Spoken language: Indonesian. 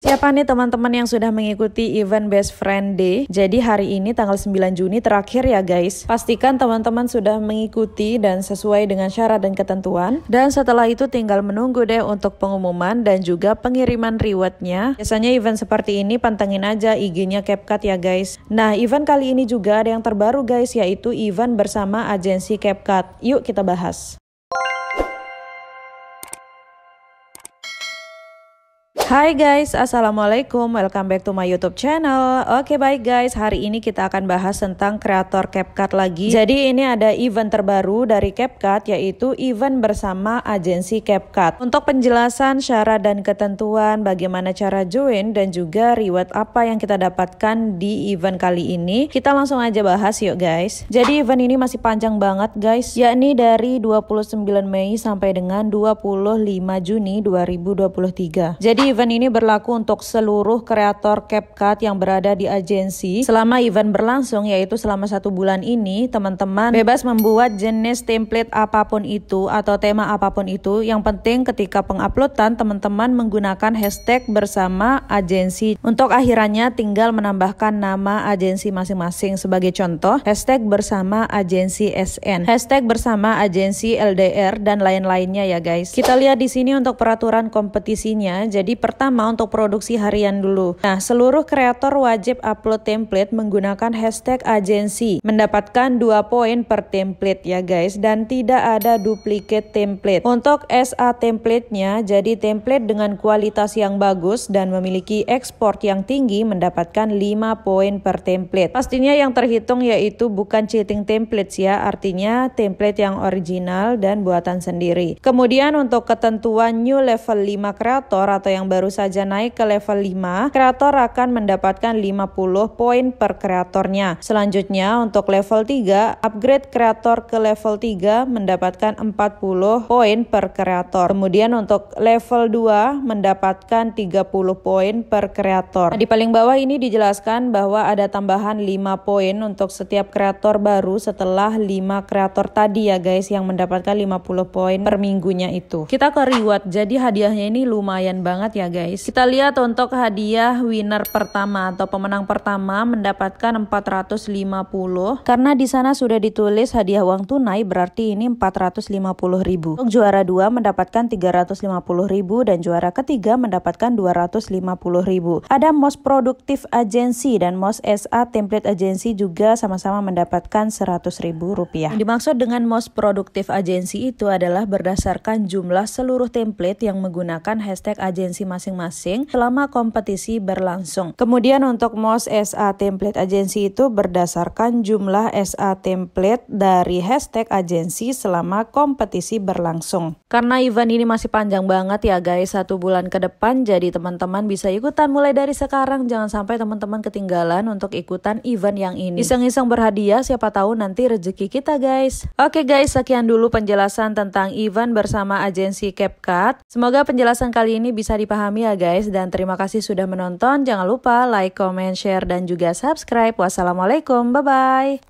Siapa nih teman-teman yang sudah mengikuti event Best Friend Day? Jadi hari ini tanggal 9 Juni terakhir ya guys. Pastikan teman-teman sudah mengikuti dan sesuai dengan syarat dan ketentuan. Dan setelah itu tinggal menunggu deh untuk pengumuman dan juga pengiriman rewardnya. Biasanya event seperti ini pantengin aja IG-nya CapCut ya guys. Nah, event kali ini juga ada yang terbaru guys, yaitu event bersama agensi CapCut. Yuk kita bahas. Hai guys, assalamualaikum, welcome back to my YouTube channel. Oke baik guys, hari ini kita akan bahas tentang kreator CapCut lagi. Jadi ini ada event terbaru dari CapCut, yaitu event bersama agensi CapCut. Untuk penjelasan syarat dan ketentuan, bagaimana cara join dan juga reward apa yang kita dapatkan di event kali ini, kita langsung aja bahas yuk guys. Jadi event ini masih panjang banget guys, yakni dari 29 Mei sampai dengan 25 Juni 2023. Jadi event ini berlaku untuk seluruh kreator CapCut yang berada di agensi. Selama event berlangsung, yaitu selama 1 bulan ini, teman-teman bebas membuat jenis template apapun itu atau tema apapun itu. Yang penting ketika penguploadan, teman-teman menggunakan hashtag bersama agensi. Untuk akhirannya tinggal menambahkan nama agensi masing-masing. Sebagai contoh, hashtag bersama agensi SN, hashtag bersama agensi LDR, dan lain-lainnya ya guys. Kita lihat di sini untuk peraturan kompetisinya. Jadi pertama untuk produksi harian dulu. Nah, seluruh kreator wajib upload template menggunakan hashtag agensi. Mendapatkan 2 poin per template ya guys, dan tidak ada duplicate template. Untuk SA template-nya, jadi template dengan kualitas yang bagus dan memiliki ekspor yang tinggi mendapatkan 5 poin per template. Pastinya yang terhitung yaitu bukan cheating templates ya, artinya template yang original dan buatan sendiri. Kemudian untuk ketentuan new level 5 kreator atau yang baru saja naik ke level 5, kreator akan mendapatkan 50 poin per kreatornya. Selanjutnya untuk level 3, upgrade kreator ke level 3 mendapatkan 40 poin per kreator. Kemudian untuk level 2 mendapatkan 30 poin per kreator. Nah, di paling bawah ini dijelaskan bahwa ada tambahan 5 poin untuk setiap kreator baru setelah 5 kreator tadi ya guys, yang mendapatkan 50 poin per minggunya itu. Kita ke reward, jadi hadiahnya ini lumayan banget ya guys. Kita lihat untuk hadiah winner pertama atau pemenang pertama mendapatkan 450, karena di sana sudah ditulis hadiah uang tunai, berarti ini 450.000. Untuk juara 2 mendapatkan 350.000 dan juara ketiga mendapatkan 250.000. Ada most produktif agency dan most SA template agency juga sama-sama mendapatkan 100.000 rupiah. Yang dimaksud dengan most produktif agency itu adalah berdasarkan jumlah seluruh template yang menggunakan hashtag agensi masing-masing selama kompetisi berlangsung. Kemudian untuk most SA template agency itu berdasarkan jumlah SA template dari hashtag agensi selama kompetisi berlangsung. Karena event ini masih panjang banget ya guys, 1 bulan ke depan, jadi teman-teman bisa ikutan mulai dari sekarang. Jangan sampai teman-teman ketinggalan untuk ikutan event yang ini. Iseng-iseng berhadiah, siapa tahu nanti rezeki kita guys. Oke guys, sekian dulu penjelasan tentang event bersama agensi CapCut. Semoga penjelasan kali ini bisa dipahami ya guys, dan terima kasih sudah menonton. Jangan lupa like, comment, share, dan juga subscribe. Wassalamualaikum, bye-bye.